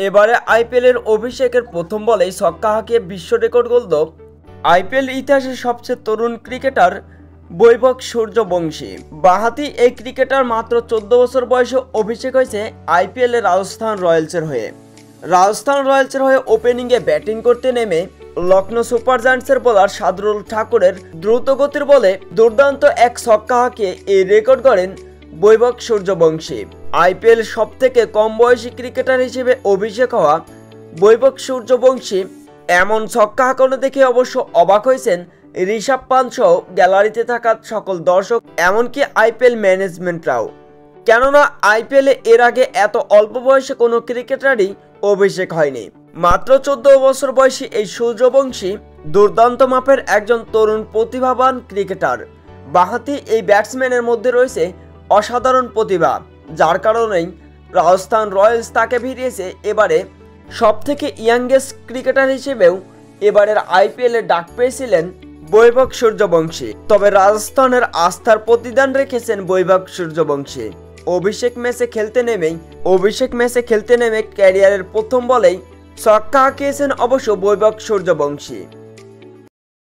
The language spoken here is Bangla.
এবারে আইপিএলের অভিষেকের প্রথম বলেই ছক্কা হাঁকিয়ে বিশ্ব রেকর্ড গড়ল আইপিএল ইতিহাসের সবচেয়ে তরুণ ক্রিকেটার বৈভব সূর্যবংশী। বাঁহাতি এই ক্রিকেটার মাত্র 14 বছর বয়সে অভিষেক হয়েছে আইপিএলে রাজস্থান রয়্যালসের হয়ে ওপেনিংয়ে ব্যাটিং করতে নেমে লখনৌ সুপার জায়ান্টসের বোলার শার্দুল ঠাকুরের দ্রুতগতির বলে দুর্দান্ত এক ছক্কা হাঁকিয়ে এই রেকর্ড গড়েন বৈভব সূর্যবংশী। আইপিএল সবথেকে কম বয়সী ক্রিকেটার হিসেবে অভিষেক হওয়া বৈভব সূর্যবংশী এমন ছক্কা হাঁকানো দেখে অবশ্য অবাক হয়েছেন ঋষভ পান্ত সহ গ্যালারিতে থাকা সকল দর্শক, এমনকি আইপিএল ম্যানেজমেন্টরাও। কেননা আইপিএলে এর আগে এত অল্প বয়সে কোনো ক্রিকেটারই অভিষেক হয়নি। মাত্র 14 বছর বয়সী এই সূর্যবংশী দুর্দান্ত মাপের একজন তরুণ প্রতিভাবান ক্রিকেটার। বাঁহাতি এই ব্যাটসম্যানের মধ্যে রয়েছে অসাধারণ প্রতিভা, যার কারণেই রাজস্থান রয়্যালস তাকে ভিড়িয়েছে এবারে সবথেকে ইয়াংগেস্ট ক্রিকেটার হিসেবেও এবারের আইপিএলে ডাক পেয়েছিলেন বৈভব সূর্যবংশী। তবে রাজস্থানের আস্থার প্রতিদান রেখেছেন বৈভব সূর্যবংশী। অভিষেক ম্যাচে খেলতে নেমে ক্যারিয়ারের প্রথম বলেই ছক্কা হাঁকিয়েছেন অবশ্য বৈভব সূর্যবংশী।